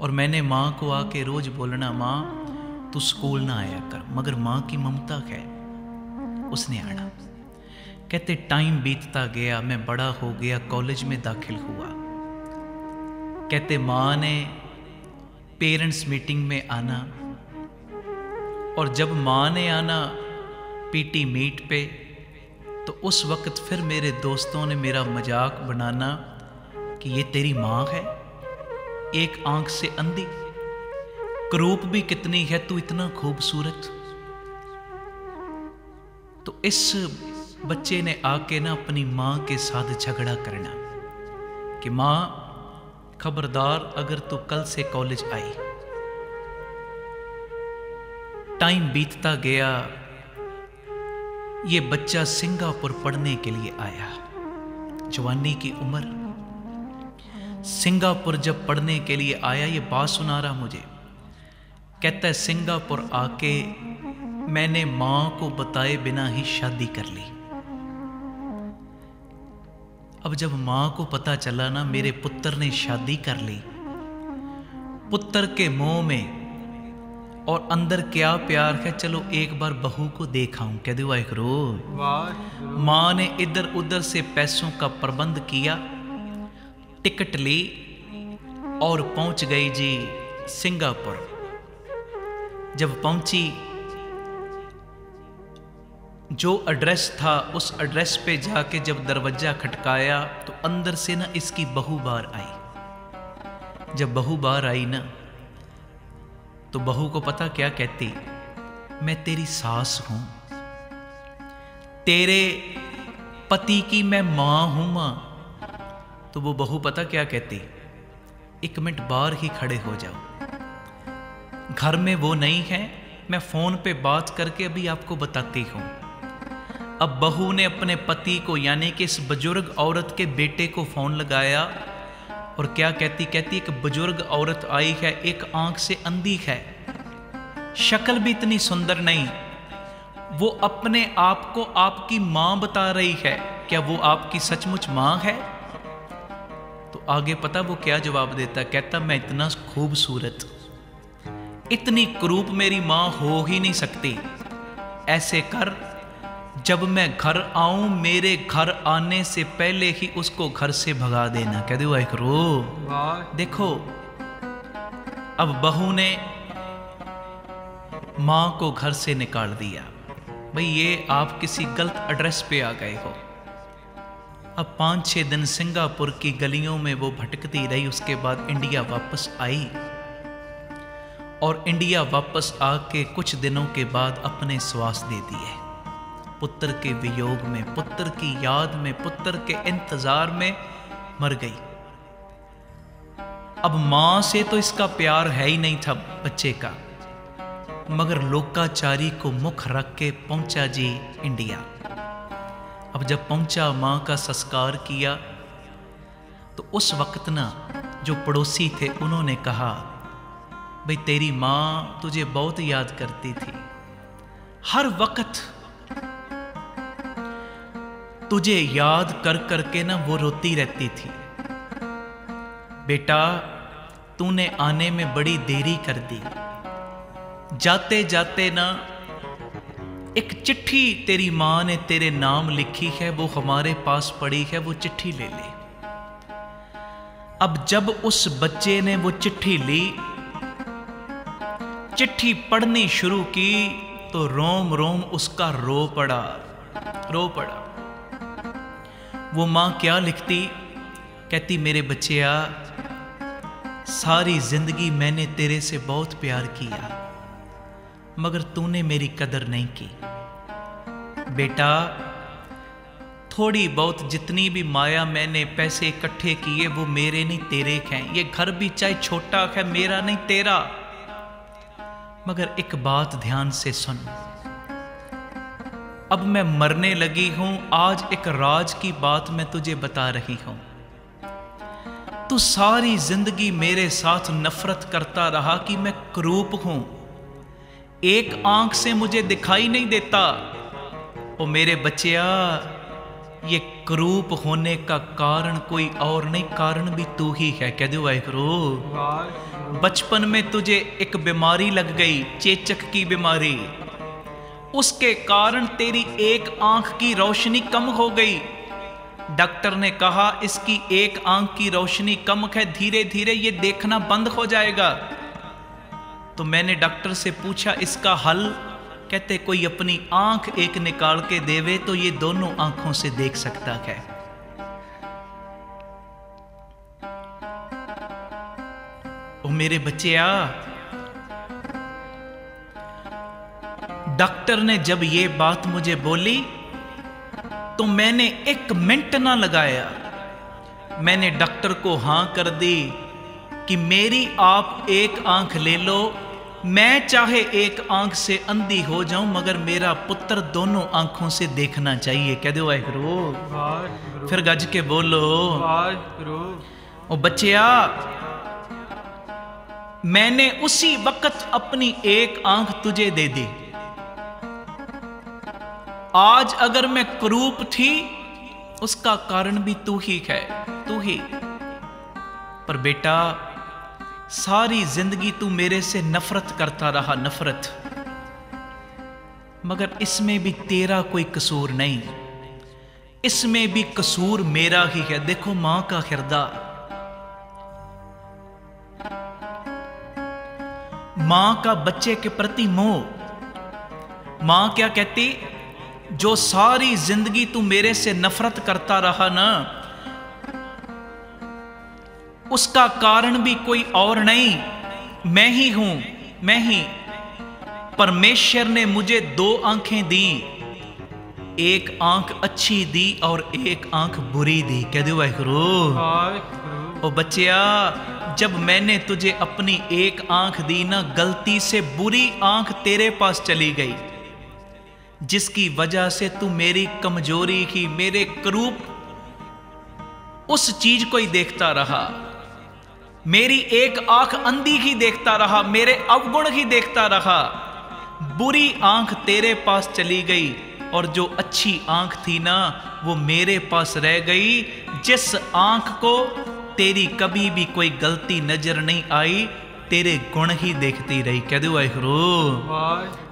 और मैंने माँ को आके रोज बोलना, माँ तू स्कूल ना आया कर, मगर माँ की ममता है, उसने आना। कहते टाइम बीतता गया, मैं बड़ा हो गया, कॉलेज में दाखिल हुआ। कहते माँ ने पेरेंट्स मीटिंग में आना, और जब माँ ने आना पीटी मीट पे, तो उस वक्त फिर मेरे दोस्तों ने मेरा मजाक बनाना कि ये तेरी माँ है, एक आंख से अंधी, क्रूप भी कितनी है तू, इतना खूबसूरत। तो इस बच्चे ने आके ना अपनी माँ के साथ झगड़ा करना कि माँ खबरदार अगर तू कल से कॉलेज आई। टाइम बीतता गया, ये बच्चा सिंगापुर पढ़ने के लिए आया। जवानी की उम्र। सिंगापुर जब पढ़ने के लिए आया, ये बात सुना रहा मुझे। कहता है सिंगापुर आके मैंने मां को बताए बिना ही शादी कर ली। अब जब मां को पता चला ना मेरे पुत्र ने शादी कर ली, पुत्र के मुंह में और अंदर क्या प्यार है, चलो एक बार बहू को देखाऊं। कह दो वाहिगुरू। मां ने इधर उधर से पैसों का प्रबंध किया, टिकट ली और पहुंच गई जी सिंगापुर। जब पहुंची, जो एड्रेस था उस एड्रेस पे जाके जब दरवाजा खटकाया तो अंदर से ना इसकी बहू बाहर आई। जब बहू बाहर आई ना, तो बहू को पता क्या कहती, मैं तेरी सास हूं, तेरे पति की मैं मां हूं मां। तो वो बहू पता क्या कहती, 1 मिनट बाहर ही खड़े हो जाओ, घर में वो नहीं है, मैं फोन पे बात करके अभी आपको बताती हूं। अब बहू ने अपने पति को यानी कि इस बुजुर्ग औरत के बेटे को फोन लगाया और क्या कहती, एक बुजुर्ग औरत आई है, एक आंख से अंधी है, शक्ल भी इतनी सुंदर नहीं, वो अपने आप को आपकी मां बता रही है, क्या वो आपकी सचमुच मां है? तो आगे पता वो क्या जवाब देता, कहता मैं इतना खूबसूरत, इतनी कुरूप मेरी मां हो ही नहीं सकती। ऐसे कर, जब मैं घर आऊं मेरे घर आने से पहले ही उसको घर से भगा देना। कह दो एक रो। देखो अब बहू ने मां को घर से निकाल दिया। भाई ये आप किसी गलत एड्रेस पे आ गए हो। अब 5-6 दिन सिंगापुर की गलियों में वो भटकती रही। उसके बाद इंडिया वापस आई और इंडिया वापस आके कुछ दिनों के बाद अपने श्वास दे दिए। पुत्र के वियोग में, पुत्र की याद में, पुत्र के इंतजार में मर गई। अब मां से तो इसका प्यार है ही नहीं था बच्चे का, मगर लोकाचारी को मुख रख के पहुंचा जी इंडिया। अब जब पहुंचा, मां का संस्कार किया, तो उस वक्त ना जो पड़ोसी थे उन्होंने कहा, भाई तेरी मां तुझे बहुत याद करती थी, हर वक्त तुझे याद कर करके ना वो रोती रहती थी। बेटा तूने आने में बड़ी देरी कर दी, जाते जाते ना एक चिट्ठी तेरी मां ने तेरे नाम लिखी है, वो हमारे पास पड़ी है, वो चिट्ठी ले ले। अब जब उस बच्चे ने वो चिट्ठी ली, चिट्ठी पढ़नी शुरू की, तो रोम रोम उसका रो पड़ा। वो मां क्या लिखती, कहती मेरे बच्चिया, सारी जिंदगी मैंने तेरे से बहुत प्यार किया, मगर तूने मेरी कदर नहीं की। बेटा थोड़ी बहुत जितनी भी माया मैंने पैसे इकट्ठे किए वो मेरे नहीं तेरे हैं। ये घर भी चाहे छोटा है, मेरा नहीं तेरा, मगर एक बात ध्यान से सुन, अब मैं मरने लगी हूं, आज एक राज की बात मैं तुझे बता रही हूं। तू सारी जिंदगी मेरे साथ नफरत करता रहा कि मैं कुरूप हूं, एक आंख से मुझे दिखाई नहीं देता। ओ मेरे बच्चिया, ये कुरूप होने का कारण कोई और नहीं, कारण भी तू ही है। कह दो वाहिगुरू। बचपन में तुझे एक बीमारी लग गई, चेचक की बीमारी, उसके कारण तेरी एक आंख की रोशनी कम हो गई। डॉक्टर ने कहा इसकी एक आंख की रोशनी कम है, धीरे धीरे ये देखना बंद हो जाएगा। तो मैंने डॉक्टर से पूछा इसका हल, कहते कोई अपनी आंख एक निकाल के देवे तो ये दोनों आंखों से देख सकता है। ओ मेरे बच्चिया, डॉक्टर ने जब ये बात मुझे बोली तो मैंने 1 मिनट ना लगाया, मैंने डॉक्टर को हां कर दी कि मेरी आप एक आंख ले लो, मैं चाहे एक आंख से अंधी हो जाऊं, मगर मेरा पुत्र दोनों आंखों से देखना चाहिए। कह दो वाहिगुरू। फिर गज के बोलो वाहिगुरू। ओ बच्चिया, मैंने उसी वक्त अपनी एक आंख तुझे दे दी। आज अगर मैं कुरूप थी, उसका कारण भी तू ही है, तू ही। पर बेटा सारी जिंदगी तू मेरे से नफरत करता रहा, नफरत, मगर इसमें भी तेरा कोई कसूर नहीं, इसमें भी कसूर मेरा ही है। देखो मां का हृदय, मां का बच्चे के प्रति मोह। मां क्या कहती, जो सारी जिंदगी तू मेरे से नफरत करता रहा ना, उसका कारण भी कोई और नहीं, मैं ही हूं, मैं ही। परमेश्वर ने मुझे 2 आंखें दी, एक आंख अच्छी दी और एक आंख बुरी दी। कह दो वाहिगुरू। ओ बच्चिया, जब मैंने तुझे अपनी एक आंख दी ना, गलती से बुरी आंख तेरे पास चली गई, जिसकी वजह से तू मेरी कमजोरी ही, मेरे कुरूप उस चीज को ही देखता रहा, मेरी एक आंख अंधी ही देखता रहा, मेरे अवगुण ही देखता रहा। बुरी आंख तेरे पास चली गई और जो अच्छी आंख थी ना वो मेरे पास रह गई। जिस आंख को तेरी कभी भी कोई गलती नजर नहीं आई, तेरे गुण ही देखती रही। कह दो वाहिगुरू।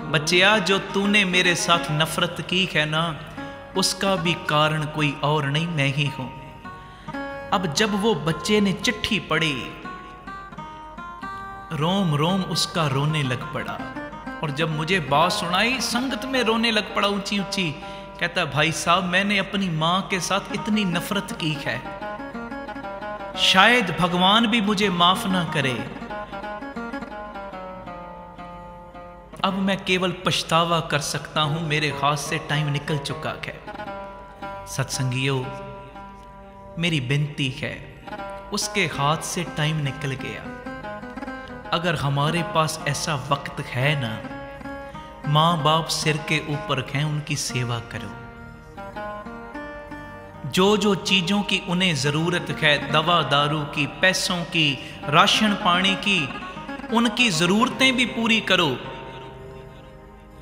बच्चिया, जो तूने मेरे साथ नफरत की है ना, उसका भी कारण कोई और नहीं, मैं ही हूं। अब जब वो बच्चे ने चिट्ठी पढ़ी, रोम रोम उसका रोने लग पड़ा। और जब मुझे बात सुनाई, संगत में रोने लग पड़ा ऊंची ऊंची। कहता, भाई साहब, मैंने अपनी मां के साथ इतनी नफरत की है, शायद भगवान भी मुझे माफ ना करे। अब मैं केवल पछतावा कर सकता हूं, मेरे हाथ से टाइम निकल चुका है। सत्संगियों, मेरी विनती है, उसके हाथ से टाइम निकल गया। अगर हमारे पास ऐसा वक्त है ना, माँ बाप सिर के ऊपर हैं, उनकी सेवा करो। जो जो चीजों की उन्हें जरूरत है, दवा दारू की, पैसों की, राशन पानी की, उनकी जरूरतें भी पूरी करो।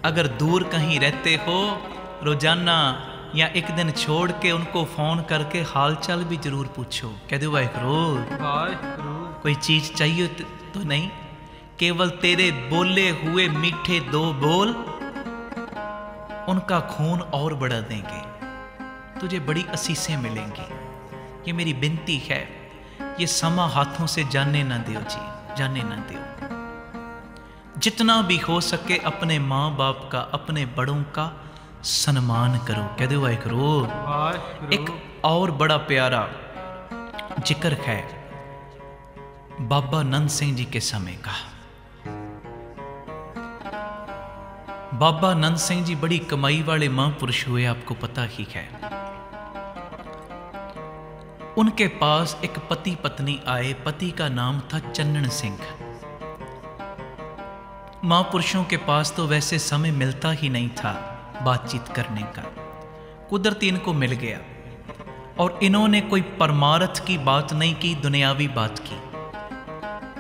अगर दूर कहीं रहते हो, रोजाना या एक दिन छोड़ के उनको फोन करके हालचाल भी जरूर पूछो। कह दो वाहिगुरू, कोई चीज चाहिए तो नहीं, केवल तेरे बोले हुए मीठे दो बोल उनका खून और बढ़ा देंगे, तुझे बड़ी असीसें मिलेंगी। ये मेरी विनती है, ये समा हाथों से जाने ना दियो जी, जाने ना दियो। जितना भी हो सके अपने माँ बाप का, अपने बड़ों का सम्मान करो। कह दो वाहिगुरू। एक और बड़ा प्यारा जिक्र है बाबा नंद सिंह जी के समय का। बाबा नंद सिंह जी बड़ी कमाई वाले महापुरुष हुए, आपको पता ही है। उनके पास एक पति पत्नी आए, पति का नाम था चन्नन सिंह। महापुरुषों के पास तो वैसे समय मिलता ही नहीं था बातचीत करने का, कुदरती इनको मिल गया। और इन्होंने कोई परमार्थ की बात नहीं की, दुनियावी बात की।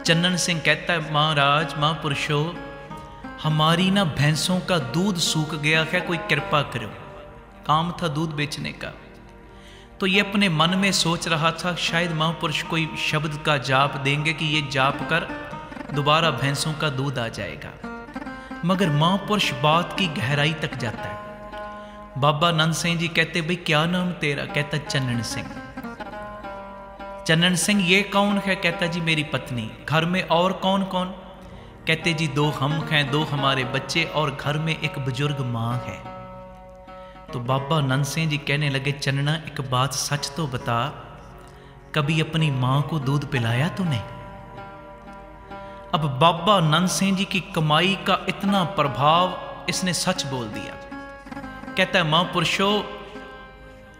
चन्नन सिंह कहता है, महाराज, महापुरुषों, हमारी ना भैंसों का दूध सूख गया है, कोई कृपा करो। काम था दूध बेचने का। तो ये अपने मन में सोच रहा था, शायद महापुरुष कोई शब्द का जाप देंगे कि ये जाप कर दोबारा भैंसों का दूध आ जाएगा। मगर महापुरुष बात की गहराई तक जाता है। बाबा नंद सिंह जी कहते, भाई क्या नाम तेरा? कहता, चन्नन सिंह। चन्नन सिंह, ये कौन है? कहता, जी मेरी पत्नी। घर में और कौन कौन? कहते, जी 2 हम हैं, 2 हमारे बच्चे, और घर में एक बुजुर्ग माँ है। तो बाबा नंद सिंह जी कहने लगे, चन्ना, एक बात सच तो बता, कभी अपनी माँ को दूध पिलाया तूने? अब बाबा नंद सिंह जी की कमाई का इतना प्रभाव, इसने सच बोल दिया। कहता है, महापुरुषों,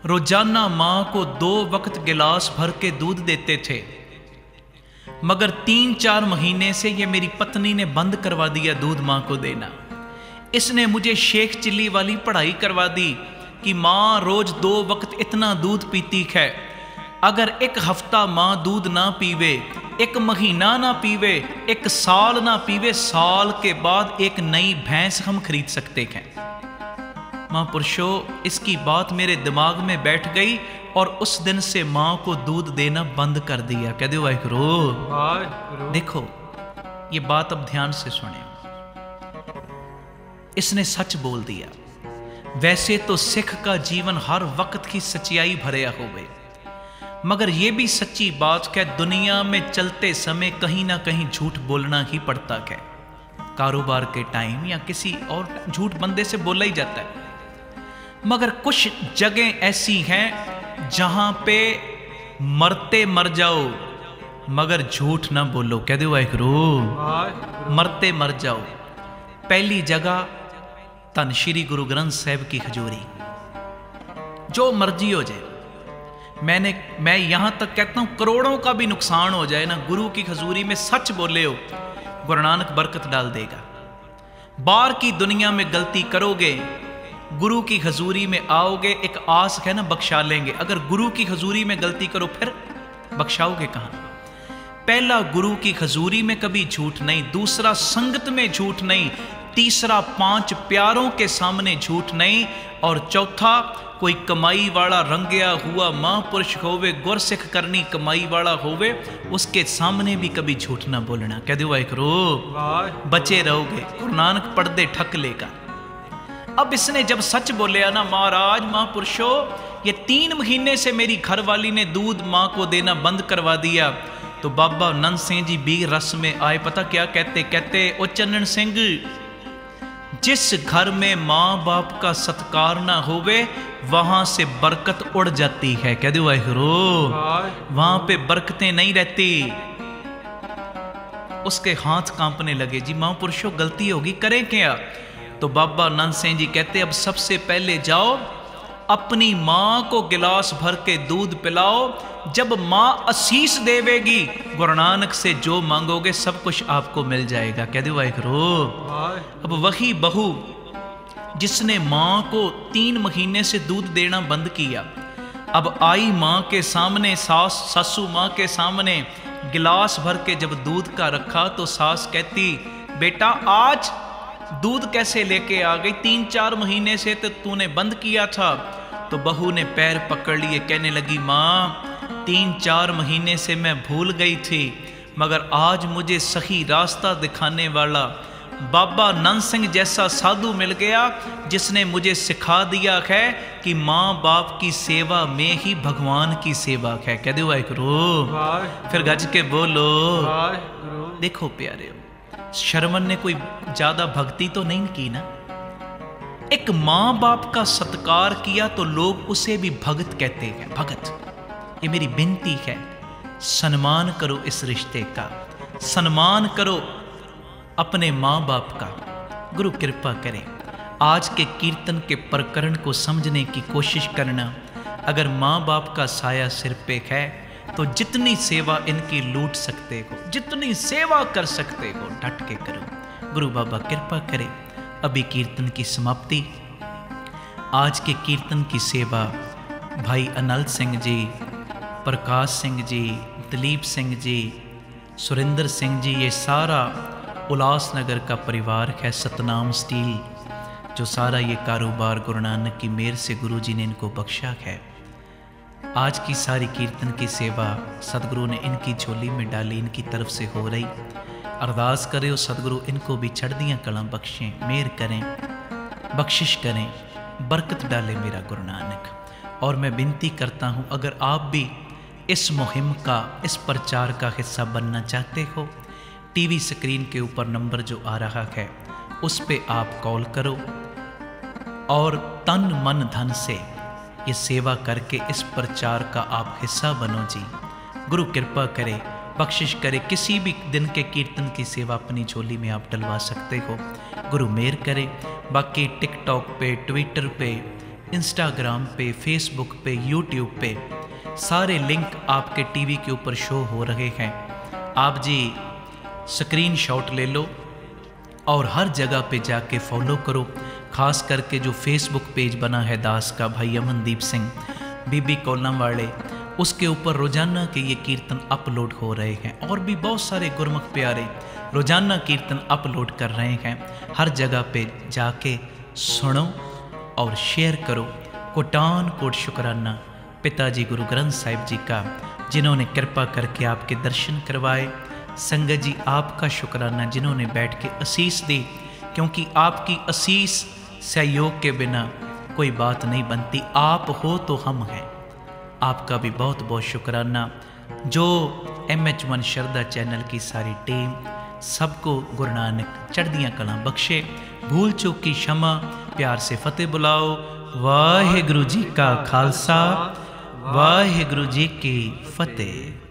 रोजाना माँ को 2 वक्त गिलास भर के दूध देते थे, मगर 3-4 महीने से ये मेरी पत्नी ने बंद करवा दिया दूध माँ को देना। इसने मुझे शेख चिल्ली वाली पढ़ाई करवा दी कि माँ रोज 2 वक्त इतना दूध पीती है। अगर 1 हफ्ता माँ दूध ना पीवे, 1 महीना ना पीवे, 1 साल ना पीवे, साल के बाद एक नई भैंस हम खरीद सकते हैं। महापुरुषों, इसकी बात मेरे दिमाग में बैठ गई और उस दिन से माँ को दूध देना बंद कर दिया। कह दो वाहिगुरू। देखो, ये बात अब ध्यान से सुने, इसने सच बोल दिया। वैसे तो सिख का जीवन हर वक्त की सच्चाई भरिया होवे, मगर यह भी सच्ची बात है, दुनिया में चलते समय कहीं ना कहीं झूठ बोलना ही पड़ता है। कारोबार के टाइम या किसी और झूठ बंदे से बोला ही जाता है। मगर कुछ जगह ऐसी हैं जहां पे मरते मर जाओ मगर झूठ ना बोलो। कह दो वाहिगुरू। मरते मर जाओ। पहली जगह धन श्री गुरु ग्रंथ साहिब की हजूरी, जो मर्जी हो जाए। मैं यहां तक कहता हूं, करोड़ों का भी नुकसान हो जाए ना, गुरु की हजूरी में सच बोले हो, गुरु नानक बरकत डाल देगा। बाहर की दुनिया में गलती करोगे, गुरु की हजूरी में आओगे, एक आस है ना, बख्शा लेंगे। अगर गुरु की हजूरी में गलती करो फिर बख्शाओगे कहां? पहला, गुरु की हजूरी में कभी झूठ नहीं। दूसरा, संगत में झूठ नहीं। तीसरा 5 प्यारों के सामने झूठ नहीं, और चौथा कोई कमाई वाला रंगया हुआ महापुरुष होवे, गुरसिख करनी कमाई वाला होवे, उसके सामने भी कभी झूठ ना बोलना। कह दो एक रो बचे रहोगे, गुरु नानक पर्दे ठक लेगा। अब इसने जब सच बोलिया ना, महाराज महापुरुषों ये 3 महीने से मेरी घरवाली ने दूध माँ को देना बंद करवा दिया, तो बाबा नंद सिंह जी भी रस में आए। पता क्या कहते? कहते ओ चन्नन सिंह, जिस घर में माँ बाप का सत्कार ना होवे वहां से बरकत उड़ जाती है। कह दो वाहिगुरू, वहां पे बरकतें नहीं रहती। उसके हाथ कांपने लगे। जी महापुरुषों गलती होगी, करें क्या? तो बाबा नंद सिंह जी कहते अब सबसे पहले जाओ अपनी माँ को गिलास भर के दूध पिलाओ, जब माँ आशीष देवेगी गुरु नानक से जो मांगोगे सब कुछ आपको मिल जाएगा। कह दो वाहिगुरू। अब वही बहू जिसने माँ को 3 महीने से दूध देना बंद किया, अब आई माँ के सामने, सासू माँ के सामने गिलास भर के जब दूध का रखा, तो सास कहती बेटा आज दूध कैसे लेके आ गई? 3-4 महीने से तो तूने बंद किया था। तो बहू ने पैर पकड़ लिए, कहने लगी माँ 3-4 महीने से मैं भूल गई थी, मगर आज मुझे सही रास्ता दिखाने वाला बाबा नंद सिंह जैसा साधु मिल गया, जिसने मुझे सिखा दिया है कि माँ बाप की सेवा में ही भगवान की सेवा है। कह दो वाहिगुरू, फिर गज के बोलो। देखो प्यारे, शर्मन ने कोई ज्यादा भक्ति तो नहीं की ना, एक माँ बाप का सत्कार किया तो लोग उसे भी भगत कहते हैं। भगत, ये मेरी विनती है, सम्मान करो इस रिश्ते का, सम्मान करो अपने माँ बाप का। गुरु कृपा करें, आज के कीर्तन के प्रकरण को समझने की कोशिश करना। अगर माँ बाप का साया सिर पे है तो जितनी सेवा इनकी लूट सकते हो, जितनी सेवा कर सकते हो, डट के करो। गुरु बाबा कृपा करे। अभी कीर्तन की समाप्ति। आज के कीर्तन की सेवा भाई अनल सिंह जी, प्रकाश सिंह जी, दलीप सिंह जी, सुरेंद्र सिंह जी, ये सारा उल्लासनगर का परिवार है। सतनाम स्टील, जो सारा ये कारोबार गुरु नानक की मेहर से गुरु जी ने इनको बख्शा है। आज की सारी कीर्तन की सेवा सदगुरु ने इनकी झोली में डाली, इनकी तरफ से हो रही। अरदास करे सदगुरु इनको भी चढ़दियाँ कलां बख्शें, मेहर करें, बख्शिश करें, बरकत डाले मेरा गुरु नानक। और मैं विनती करता हूँ, अगर आप भी इस मुहिम का, इस प्रचार का हिस्सा बनना चाहते हो, टीवी स्क्रीन के ऊपर नंबर जो आ रहा है उस पे आप कॉल करो और तन मन धन से ये सेवा करके इस प्रचार का आप हिस्सा बनो। जी गुरु कृपा करे, बख्शिश करे। किसी भी दिन के कीर्तन की सेवा अपनी झोली में आप डलवा सकते हो, गुरु मेहर करे। बाकी टिकटॉक पे, ट्विटर पे, इंस्टाग्राम पे, फेसबुक पे, यूट्यूब पे सारे लिंक आपके टीवी के ऊपर शो हो रहे हैं। आप जी स्क्रीनशॉट ले लो और हर जगह पे जाके फॉलो करो। खास करके जो फेसबुक पेज बना है दास का, भाई अमनदीप सिंह, बीबी कॉलम वाले, उसके ऊपर रोजाना के ये कीर्तन अपलोड हो रहे हैं। और भी बहुत सारे गुरमुख प्यारे रोजाना कीर्तन अपलोड कर रहे हैं। हर जगह पे जाके सुनो और शेयर करो। कोटान कोट शुक्राना पिताजी गुरु ग्रंथ साहिब जी का, जिन्होंने कृपा करके आपके दर्शन करवाए। संगत जी आपका शुक्राना, जिन्होंने बैठ के आशीष दी, क्योंकि आपकी आशीष सहयोग के बिना कोई बात नहीं बनती। आप हो तो हम हैं। आपका भी बहुत बहुत शुक्राना। जो MH1 श्रद्धा चैनल की सारी टीम, सबको गुरु नानक चढ़दियाँ कलां बख्शे। भूल चूक की क्षमा, प्यार से फतेह बुलाओ। वाहिगुरु जी का खालसा, वाहिगुरु जी की फतेह।